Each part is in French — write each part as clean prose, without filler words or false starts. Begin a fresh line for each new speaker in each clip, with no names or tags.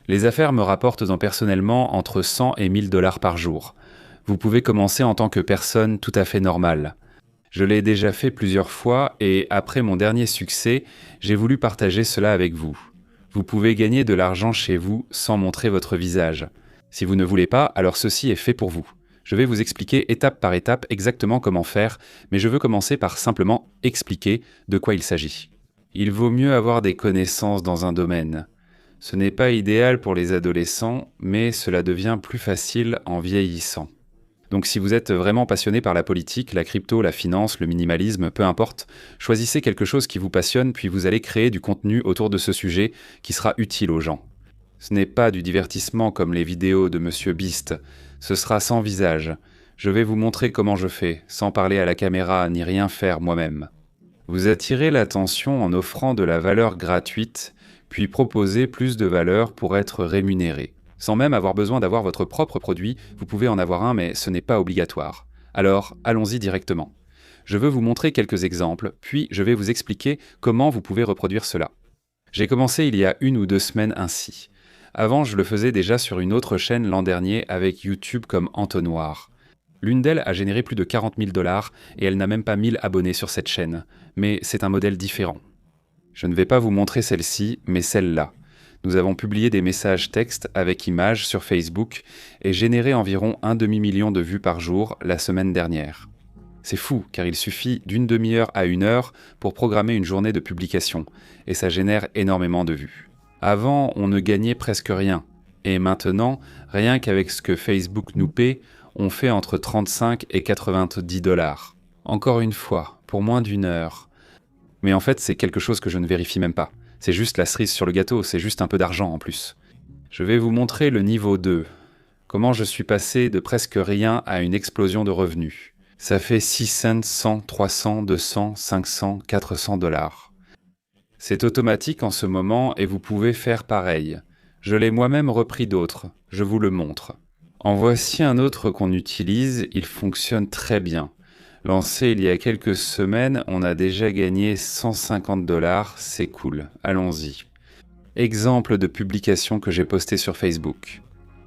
Les affaires me rapportent personnellement entre 100 et 1000 dollars par jour. Vous pouvez commencer en tant que personne tout à fait normale. Je l'ai déjà fait plusieurs fois et après mon dernier succès, j'ai voulu partager cela avec vous. Vous pouvez gagner de l'argent chez vous sans montrer votre visage. Si vous ne voulez pas, alors ceci est fait pour vous. Je vais vous expliquer étape par étape exactement comment faire, mais je veux commencer par simplement expliquer de quoi il s'agit. Il vaut mieux avoir des connaissances dans un domaine. Ce n'est pas idéal pour les adolescents, mais cela devient plus facile en vieillissant. Donc si vous êtes vraiment passionné par la politique, la crypto, la finance, le minimalisme, peu importe, choisissez quelque chose qui vous passionne, puis vous allez créer du contenu autour de ce sujet qui sera utile aux gens. Ce n'est pas du divertissement comme les vidéos de Monsieur Beast, ce sera sans visage. Je vais vous montrer comment je fais, sans parler à la caméra ni rien faire moi-même. Vous attirez l'attention en offrant de la valeur gratuite, puis proposez plus de valeur pour être rémunéré. Sans même avoir besoin d'avoir votre propre produit, vous pouvez en avoir un, mais ce n'est pas obligatoire. Alors, allons-y directement. Je veux vous montrer quelques exemples, puis je vais vous expliquer comment vous pouvez reproduire cela. J'ai commencé il y a 1 ou 2 semaines ainsi. Avant, je le faisais déjà sur une autre chaîne l'an dernier avec YouTube comme entonnoir. L'une d'elles a généré plus de 40 000 dollars et elle n'a même pas 1000 abonnés sur cette chaîne. Mais c'est un modèle différent. Je ne vais pas vous montrer celle-ci, mais celle-là. Nous avons publié des messages textes avec images sur Facebook et généré environ 1 demi-million de vues par jour la semaine dernière. C'est fou, car il suffit d'une demi-heure à 1 heure pour programmer une journée de publication, et ça génère énormément de vues. Avant, on ne gagnait presque rien, et maintenant, rien qu'avec ce que Facebook nous paie, on fait entre 35 et 90 dollars. Encore une fois, pour moins d'1 heure. Mais en fait, c'est quelque chose que je ne vérifie même pas. C'est juste la cerise sur le gâteau, c'est juste un peu d'argent en plus. Je vais vous montrer le niveau 2. Comment je suis passé de presque rien à une explosion de revenus. Ça fait 6 cents, 100, 300, 200, 500, 400 dollars. C'est automatique en ce moment et vous pouvez faire pareil. Je l'ai moi-même repris d'autres, je vous le montre. En voici un autre qu'on utilise, il fonctionne très bien. Lancé il y a quelques semaines, on a déjà gagné 150 dollars, c'est cool, allons-y. Exemple de publication que j'ai postée sur Facebook.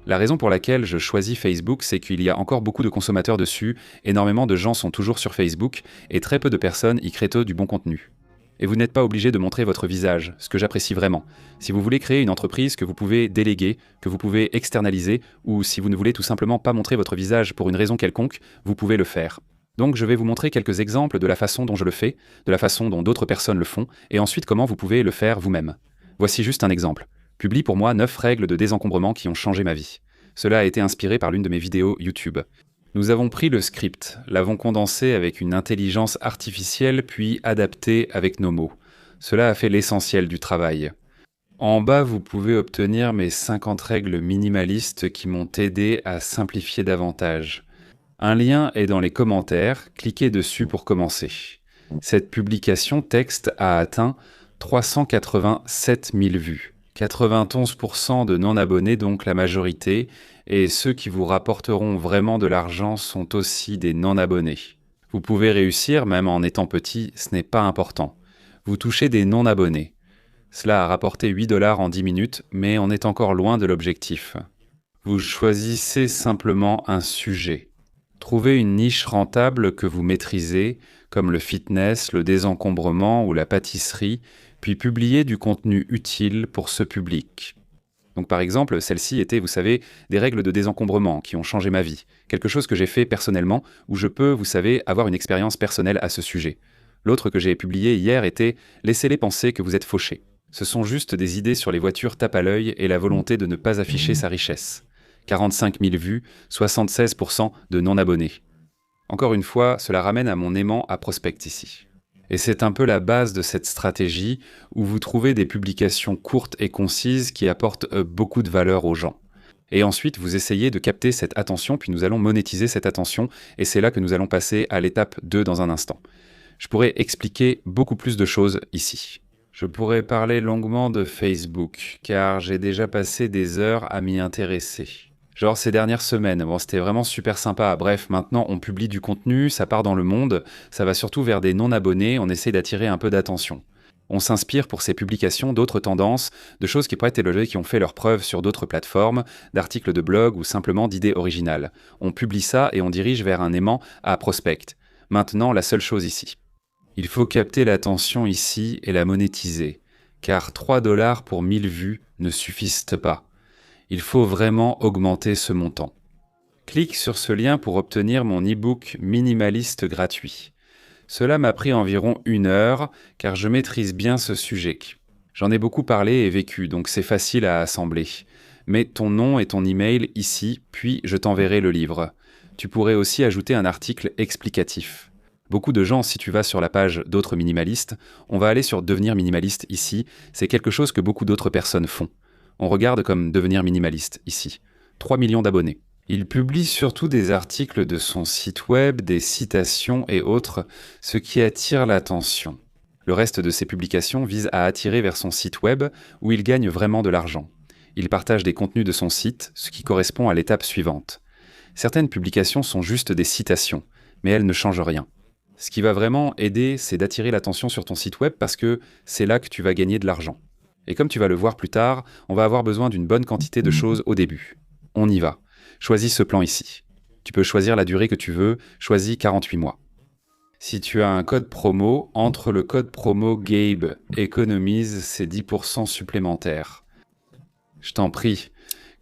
La raison pour laquelle je choisis Facebook, c'est qu'il y a encore beaucoup de consommateurs dessus, énormément de gens sont toujours sur Facebook, et très peu de personnes y créent du bon contenu. Et vous n'êtes pas obligé de montrer votre visage, ce que j'apprécie vraiment. Si vous voulez créer une entreprise que vous pouvez déléguer, que vous pouvez externaliser, ou si vous ne voulez tout simplement pas montrer votre visage pour une raison quelconque, vous pouvez le faire. Donc je vais vous montrer quelques exemples de la façon dont je le fais, de la façon dont d'autres personnes le font, et ensuite comment vous pouvez le faire vous-même. Voici juste un exemple. Publie pour moi 9 règles de désencombrement qui ont changé ma vie. Cela a été inspiré par l'une de mes vidéos YouTube. Nous avons pris le script, l'avons condensé avec une intelligence artificielle, puis adapté avec nos mots. Cela a fait l'essentiel du travail. En bas, vous pouvez obtenir mes 50 règles minimalistes qui m'ont aidé à simplifier davantage. Un lien est dans les commentaires, cliquez dessus pour commencer. Cette publication texte a atteint 387 000 vues. 91% de non-abonnés, donc la majorité, et ceux qui vous rapporteront vraiment de l'argent sont aussi des non-abonnés. Vous pouvez réussir, même en étant petit, ce n'est pas important. Vous touchez des non-abonnés. Cela a rapporté 8 dollars en 10 minutes, mais on est encore loin de l'objectif. Vous choisissez simplement un sujet. Trouvez une niche rentable que vous maîtrisez, comme le fitness, le désencombrement ou la pâtisserie, puis publiez du contenu utile pour ce public. Donc par exemple, celle-ci était, vous savez, des règles de désencombrement qui ont changé ma vie. Quelque chose que j'ai fait personnellement, où je peux, vous savez, avoir une expérience personnelle à ce sujet. L'autre que j'ai publié hier était « Laissez-les penser que vous êtes fauché ». Ce sont juste des idées sur les voitures tape à l'œil et la volonté de ne pas afficher sa richesse. 45 000 vues, 76% de non-abonnés. Encore une fois, cela ramène à mon aimant à prospect ici. Et c'est un peu la base de cette stratégie où vous trouvez des publications courtes et concises qui apportent beaucoup de valeur aux gens. Et ensuite, vous essayez de capter cette attention, puis nous allons monétiser cette attention, et c'est là que nous allons passer à l'étape 2 dans un instant. Je pourrais expliquer beaucoup plus de choses ici. Je pourrais parler longuement de Facebook, car j'ai déjà passé des heures à m'y intéresser. Genre ces dernières semaines, bon c'était vraiment super sympa, bref, maintenant on publie du contenu, ça part dans le monde, ça va surtout vers des non-abonnés, on essaie d'attirer un peu d'attention. On s'inspire pour ces publications d'autres tendances, de choses qui pourraient être élevées, qui ont fait leurs preuves sur d'autres plateformes, d'articles de blog ou simplement d'idées originales. On publie ça et on dirige vers un aimant à prospect. Maintenant, la seule chose ici. Il faut capter l'attention ici et la monétiser, car 3 $ pour 1000 vues ne suffisent pas. Il faut vraiment augmenter ce montant. Clique sur ce lien pour obtenir mon e-book minimaliste gratuit. Cela m'a pris environ 1 heure, car je maîtrise bien ce sujet. J'en ai beaucoup parlé et vécu, donc c'est facile à assembler. Mets ton nom et ton email ici, puis je t'enverrai le livre. Tu pourrais aussi ajouter un article explicatif. Beaucoup de gens, si tu vas sur la page d'autres minimalistes, on va aller sur devenir minimaliste ici, c'est quelque chose que beaucoup d'autres personnes font. On regarde comme devenir minimaliste ici. 3 millions d'abonnés. Il publie surtout des articles de son site web, des citations et autres, ce qui attire l'attention. Le reste de ses publications vise à attirer vers son site web où il gagne vraiment de l'argent. Il partage des contenus de son site, ce qui correspond à l'étape suivante. Certaines publications sont juste des citations, mais elles ne changent rien. Ce qui va vraiment aider, c'est d'attirer l'attention sur ton site web parce que c'est là que tu vas gagner de l'argent. Et comme tu vas le voir plus tard, on va avoir besoin d'une bonne quantité de choses au début. On y va. Choisis ce plan ici. Tu peux choisir la durée que tu veux, choisis 48 mois. Si tu as un code promo, entre le code promo Gabe économise ces 10% supplémentaires. Je t'en prie,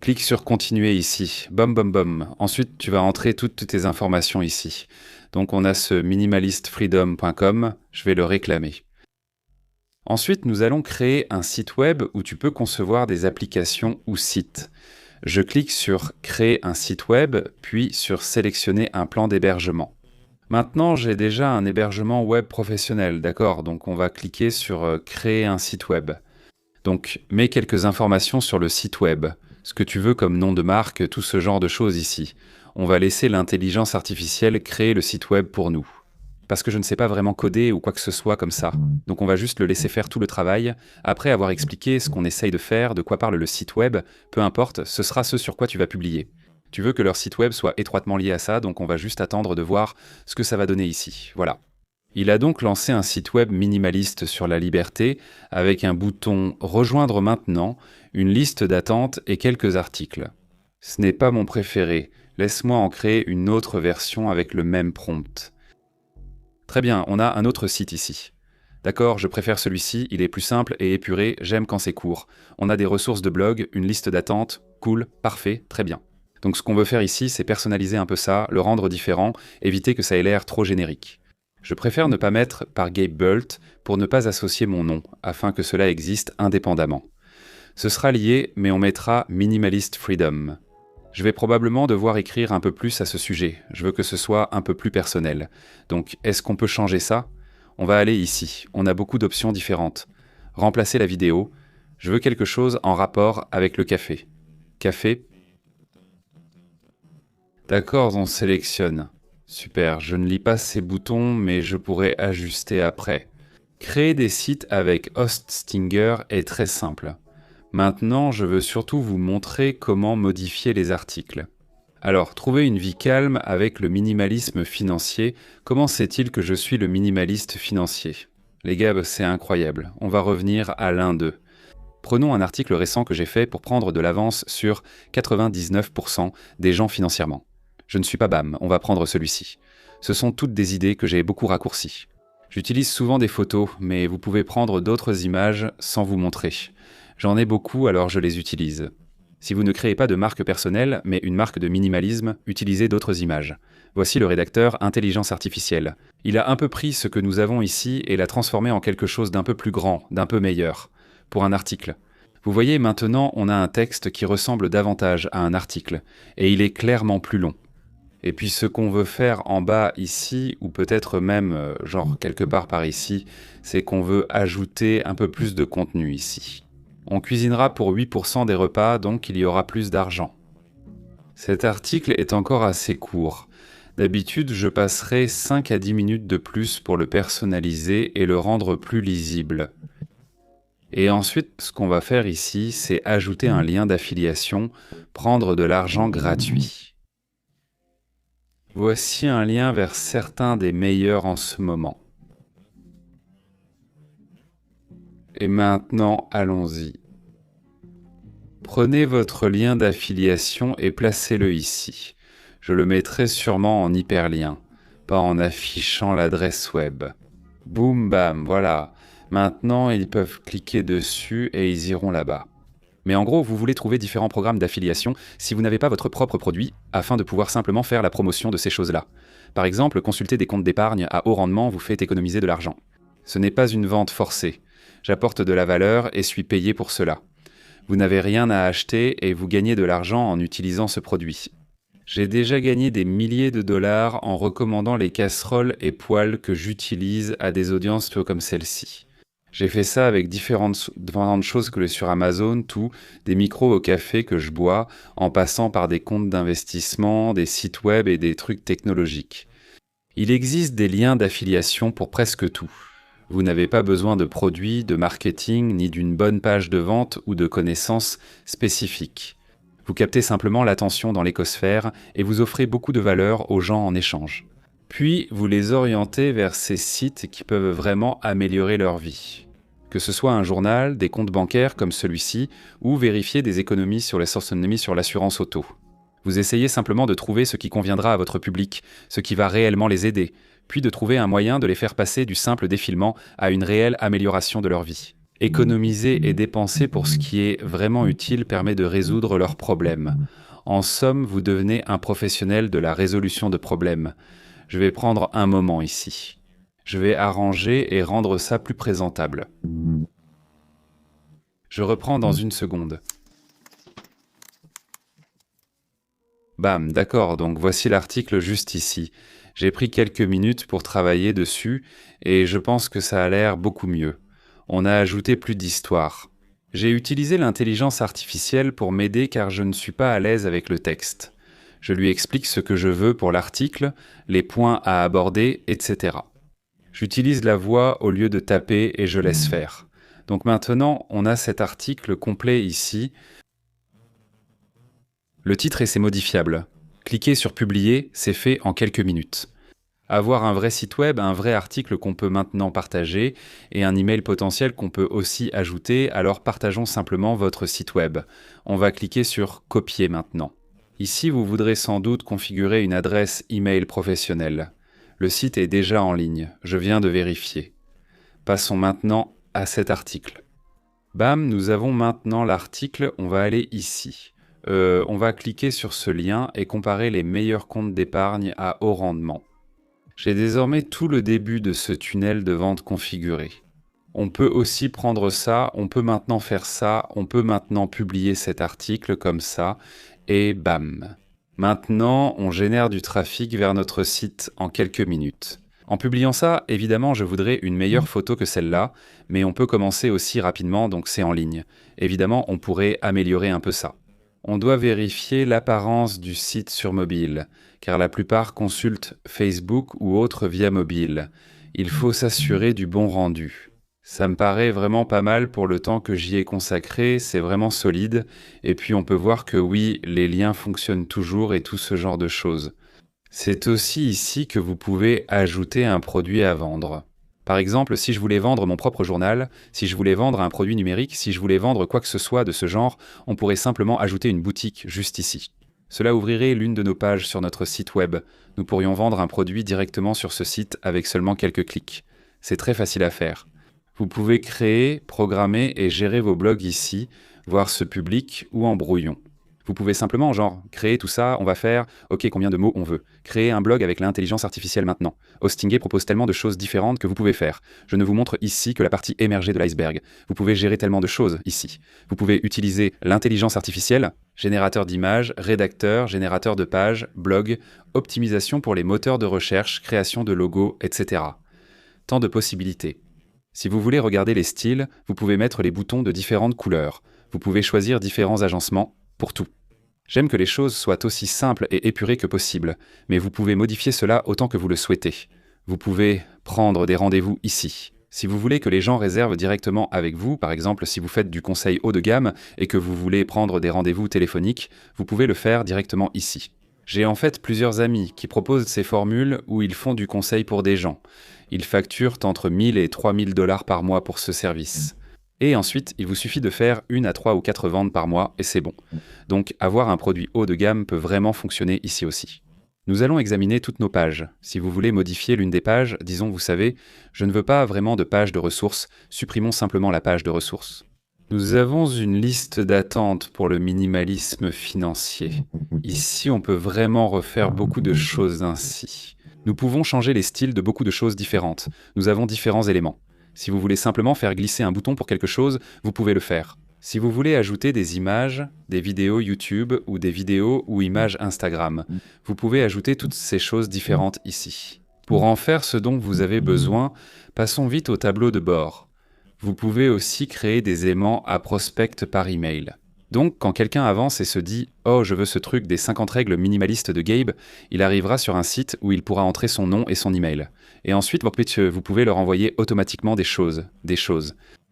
clique sur continuer ici, bom bom bom. Ensuite, tu vas entrer toutes tes informations ici. Donc on a ce minimalistfreedom.com, je vais le réclamer. Ensuite, nous allons créer un site web où tu peux concevoir des applications ou sites. Je clique sur « Créer un site web », puis sur « Sélectionner un plan d'hébergement ». Maintenant, j'ai déjà un hébergement web professionnel, d'accord? Donc on va cliquer sur « Créer un site web ». Donc, mets quelques informations sur le site web, ce que tu veux comme nom de marque, tout ce genre de choses ici. On va laisser l'intelligence artificielle créer le site web pour nous. Parce que je ne sais pas vraiment coder ou quoi que ce soit comme ça. Donc on va juste le laisser faire tout le travail. Après avoir expliqué ce qu'on essaye de faire, de quoi parle le site web, peu importe, ce sera ce sur quoi tu vas publier. Tu veux que leur site web soit étroitement lié à ça, donc on va juste attendre de voir ce que ça va donner ici. Voilà. Il a donc lancé un site web minimaliste sur la liberté, avec un bouton « Rejoindre maintenant », une liste d'attente et quelques articles. Ce n'est pas mon préféré. Laisse-moi en créer une autre version avec le même prompt. Très bien, on a un autre site ici. D'accord, je préfère celui-ci, il est plus simple et épuré, j'aime quand c'est court. On a des ressources de blog, une liste d'attente, cool, parfait, très bien. Donc ce qu'on veut faire ici, c'est personnaliser un peu ça, le rendre différent, éviter que ça ait l'air trop générique. Je préfère ne pas mettre par Gabe Bult pour ne pas associer mon nom, afin que cela existe indépendamment. Ce sera lié, mais on mettra Minimalist Freedom. Je vais probablement devoir écrire un peu plus à ce sujet. Je veux que ce soit un peu plus personnel. Donc, est-ce qu'on peut changer ça? On va aller ici. On a beaucoup d'options différentes. Remplacer la vidéo. Je veux quelque chose en rapport avec le café. Café. D'accord, on sélectionne. Super, je ne lis pas ces boutons, mais je pourrais ajuster après. Créer des sites avec Hoststinger est très simple. Maintenant, je veux surtout vous montrer comment modifier les articles. Alors, trouver une vie calme avec le minimalisme financier, comment sait-il que je suis le minimaliste financier? Les gars, c'est incroyable, on va revenir à l'un d'eux. Prenons un article récent que j'ai fait pour prendre de l'avance sur 99% des gens financièrement. Je ne suis pas BAM, on va prendre celui-ci. Ce sont toutes des idées que j'ai beaucoup raccourcies. J'utilise souvent des photos, mais vous pouvez prendre d'autres images sans vous montrer. J'en ai beaucoup, alors je les utilise. Si vous ne créez pas de marque personnelle, mais une marque de minimalisme, utilisez d'autres images. Voici le rédacteur Intelligence Artificielle. Il a un peu pris ce que nous avons ici et l'a transformé en quelque chose d'un peu plus grand, d'un peu meilleur, pour un article. Vous voyez, maintenant, on a un texte qui ressemble davantage à un article, et il est clairement plus long. Et puis ce qu'on veut faire en bas ici, ou peut-être même, genre quelque part par ici, c'est qu'on veut ajouter un peu plus de contenu ici. On cuisinera pour 8% des repas, donc il y aura plus d'argent. Cet article est encore assez court. D'habitude, je passerai 5 à 10 minutes de plus pour le personnaliser et le rendre plus lisible. Et ensuite, ce qu'on va faire ici, c'est ajouter un lien d'affiliation, prendre de l'argent gratuit. Voici un lien vers certains des meilleurs en ce moment. Et maintenant, allons-y. Prenez votre lien d'affiliation et placez-le ici. Je le mettrai sûrement en hyperlien, pas en affichant l'adresse web. Boum bam, voilà. Maintenant, ils peuvent cliquer dessus et ils iront là-bas. Mais en gros, vous voulez trouver différents programmes d'affiliation si vous n'avez pas votre propre produit, afin de pouvoir simplement faire la promotion de ces choses-là. Par exemple, consulter des comptes d'épargne à haut rendement vous fait économiser de l'argent. Ce n'est pas une vente forcée. J'apporte de la valeur et suis payé pour cela. Vous n'avez rien à acheter et vous gagnez de l'argent en utilisant ce produit. J'ai déjà gagné des milliers de dollars en recommandant les casseroles et poêles que j'utilise à des audiences comme celle-ci. J'ai fait ça avec différentes choses que sur Amazon, tout, des micros au café que je bois, en passant par des comptes d'investissement, des sites web et des trucs technologiques. Il existe des liens d'affiliation pour presque tout. Vous n'avez pas besoin de produits, de marketing, ni d'une bonne page de vente ou de connaissances spécifiques. Vous captez simplement l'attention dans l'écosphère et vous offrez beaucoup de valeur aux gens en échange. Puis, vous les orientez vers ces sites qui peuvent vraiment améliorer leur vie. Que ce soit un journal, des comptes bancaires comme celui-ci, ou vérifier des économies sur l'assurance auto. Vous essayez simplement de trouver ce qui conviendra à votre public, ce qui va réellement les aider, puis de trouver un moyen de les faire passer du simple défilement à une réelle amélioration de leur vie. Économiser et dépenser pour ce qui est vraiment utile permet de résoudre leurs problèmes. En somme, vous devenez un professionnel de la résolution de problèmes. Je vais prendre un moment ici. Je vais arranger et rendre ça plus présentable. Je reprends dans une seconde. Bam, d'accord, donc voici l'article juste ici. J'ai pris quelques minutes pour travailler dessus et je pense que ça a l'air beaucoup mieux. On a ajouté plus d'histoire. J'ai utilisé l'intelligence artificielle pour m'aider car je ne suis pas à l'aise avec le texte. Je lui explique ce que je veux pour l'article, les points à aborder, etc. J'utilise la voix au lieu de taper et je laisse faire. Donc maintenant, on a cet article complet ici. Le titre et c'est modifiable. Cliquez sur Publier, c'est fait en quelques minutes. Avoir un vrai site web, un vrai article qu'on peut maintenant partager et un email potentiel qu'on peut aussi ajouter, alors partageons simplement votre site web. On va cliquer sur Copier maintenant. Ici, vous voudrez sans doute configurer une adresse email professionnelle. Le site est déjà en ligne, je viens de vérifier. Passons maintenant à cet article. Bam, nous avons maintenant l'article, on va aller ici. On va cliquer sur ce lien et comparer les meilleurs comptes d'épargne à haut rendement. J'ai désormais tout le début de ce tunnel de vente configuré. On peut aussi prendre ça, on peut maintenant faire ça, on peut maintenant publier cet article comme ça, et bam. Maintenant, on génère du trafic vers notre site en quelques minutes. En publiant ça, évidemment, je voudrais une meilleure photo que celle-là, mais on peut commencer aussi rapidement, donc c'est en ligne. Évidemment, on pourrait améliorer un peu ça. On doit vérifier l'apparence du site sur mobile, car la plupart consultent Facebook ou autres via mobile. Il faut s'assurer du bon rendu. Ça me paraît vraiment pas mal pour le temps que j'y ai consacré, c'est vraiment solide, et puis on peut voir que oui, les liens fonctionnent toujours et tout ce genre de choses. C'est aussi ici que vous pouvez ajouter un produit à vendre. Par exemple, si je voulais vendre mon propre journal, si je voulais vendre un produit numérique, si je voulais vendre quoi que ce soit de ce genre, on pourrait simplement ajouter une boutique juste ici. Cela ouvrirait l'une de nos pages sur notre site web. Nous pourrions vendre un produit directement sur ce site avec seulement quelques clics. C'est très facile à faire. Vous pouvez créer, programmer et gérer vos blogs ici, voir ce public ou en brouillon. Vous pouvez simplement, créer tout ça, on va faire, ok, combien de mots on veut. Créer un blog avec l'intelligence artificielle maintenant. Hostingé propose tellement de choses différentes que vous pouvez faire. Je ne vous montre ici que la partie émergée de l'iceberg. Vous pouvez gérer tellement de choses ici. Vous pouvez utiliser l'intelligence artificielle, générateur d'images, rédacteur, générateur de pages, blog, optimisation pour les moteurs de recherche, création de logos, etc. Tant de possibilités. Si vous voulez regarder les styles, vous pouvez mettre les boutons de différentes couleurs. Vous pouvez choisir différents agencements pour tout. J'aime que les choses soient aussi simples et épurées que possible, mais vous pouvez modifier cela autant que vous le souhaitez. Vous pouvez prendre des rendez-vous ici. Si vous voulez que les gens réservent directement avec vous, par exemple si vous faites du conseil haut de gamme et que vous voulez prendre des rendez-vous téléphoniques, vous pouvez le faire directement ici. J'ai en fait plusieurs amis qui proposent ces formules où ils font du conseil pour des gens. Ils facturent entre 1000 et 3000 dollars par mois pour ce service. Et ensuite, il vous suffit de faire 1 à 3 ou 4 ventes par mois et c'est bon. Donc, avoir un produit haut de gamme peut vraiment fonctionner ici aussi. Nous allons examiner toutes nos pages. Si vous voulez modifier l'une des pages, disons, vous savez, je ne veux pas vraiment de page de ressources, supprimons simplement la page de ressources. Nous avons une liste d'attente pour le minimalisme financier. Ici, on peut vraiment refaire beaucoup de choses ainsi. Nous pouvons changer les styles de beaucoup de choses différentes. Nous avons différents éléments. Si vous voulez simplement faire glisser un bouton pour quelque chose, vous pouvez le faire. Si vous voulez ajouter des images, des vidéos YouTube ou des vidéos ou images Instagram, vous pouvez ajouter toutes ces choses différentes ici. Pour en faire ce dont vous avez besoin, passons vite au tableau de bord. Vous pouvez aussi créer des aimants à prospect par email. Donc, quand quelqu'un avance et se dit « Oh, je veux ce truc des 50 règles minimalistes de Gabe », il arrivera sur un site où il pourra entrer son nom et son email. Et ensuite, vous pouvez leur envoyer automatiquement des choses.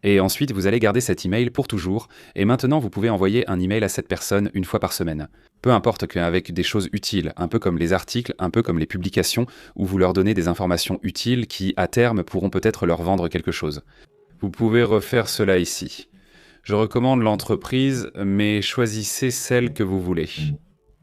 Et ensuite, vous allez garder cet email pour toujours, et maintenant vous pouvez envoyer un email à cette personne une fois par semaine. Peu importe qu'avec des choses utiles, un peu comme les articles, un peu comme les publications, où vous leur donnez des informations utiles qui, à terme, pourront peut-être leur vendre quelque chose. Vous pouvez refaire cela ici. Je recommande l'entreprise, mais choisissez celle que vous voulez.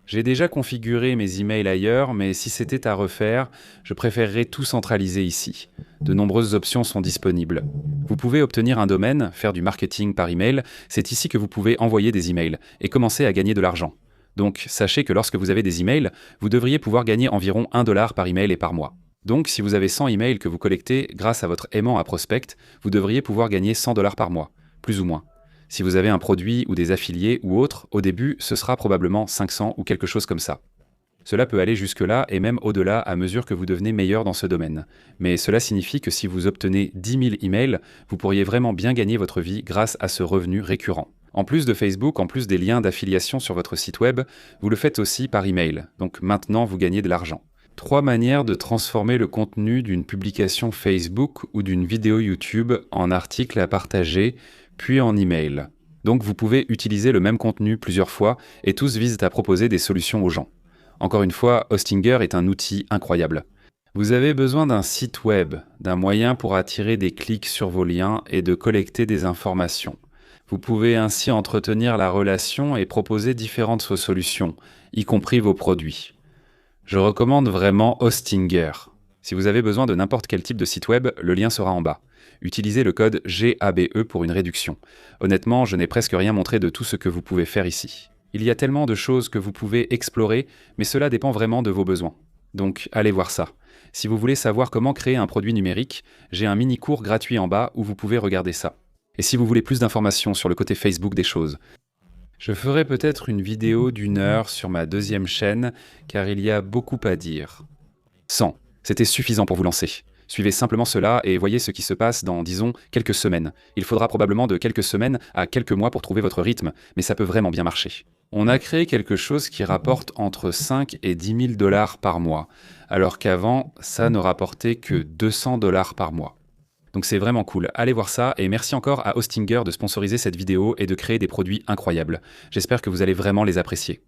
J'ai déjà configuré mes emails ailleurs, mais si c'était à refaire, je préférerais tout centraliser ici. De nombreuses options sont disponibles. Vous pouvez obtenir un domaine, faire du marketing par email, c'est ici que vous pouvez envoyer des emails et commencer à gagner de l'argent. Donc, sachez que lorsque vous avez des emails, vous devriez pouvoir gagner environ 1 $ par email et par mois. Donc, si vous avez 100 emails que vous collectez grâce à votre aimant à prospect, vous devriez pouvoir gagner 100 $ par mois, plus ou moins. Si vous avez un produit ou des affiliés ou autre, au début, ce sera probablement 500 ou quelque chose comme ça. Cela peut aller jusque-là et même au-delà à mesure que vous devenez meilleur dans ce domaine. Mais cela signifie que si vous obtenez 10 000 emails, vous pourriez vraiment bien gagner votre vie grâce à ce revenu récurrent. En plus de Facebook, en plus des liens d'affiliation sur votre site web, vous le faites aussi par email. Donc maintenant, vous gagnez de l'argent. 3 manières de transformer le contenu d'une publication Facebook ou d'une vidéo YouTube en article à partager, puis en email. Donc vous pouvez utiliser le même contenu plusieurs fois et tous visent à proposer des solutions aux gens. Encore une fois, Hostinger est un outil incroyable. Vous avez besoin d'un site web, d'un moyen pour attirer des clics sur vos liens et de collecter des informations. Vous pouvez ainsi entretenir la relation et proposer différentes solutions, y compris vos produits. Je recommande vraiment Hostinger. Si vous avez besoin de n'importe quel type de site web, le lien sera en bas. Utilisez le code GABE pour une réduction. Honnêtement, je n'ai presque rien montré de tout ce que vous pouvez faire ici. Il y a tellement de choses que vous pouvez explorer, mais cela dépend vraiment de vos besoins. Donc, allez voir ça. Si vous voulez savoir comment créer un produit numérique, j'ai un mini-cours gratuit en bas où vous pouvez regarder ça. Et si vous voulez plus d'informations sur le côté Facebook des choses, je ferai peut-être une vidéo d'1 heure sur ma deuxième chaîne, car il y a beaucoup à dire. 100. C'était suffisant pour vous lancer. Suivez simplement cela et voyez ce qui se passe dans, disons, quelques semaines. Il faudra probablement de quelques semaines à quelques mois pour trouver votre rythme, mais ça peut vraiment bien marcher. On a créé quelque chose qui rapporte entre 5 et 10 000 $ par mois, alors qu'avant, ça ne rapportait que 200 $ par mois. Donc c'est vraiment cool, allez voir ça et merci encore à Hostinger de sponsoriser cette vidéo et de créer des produits incroyables. J'espère que vous allez vraiment les apprécier.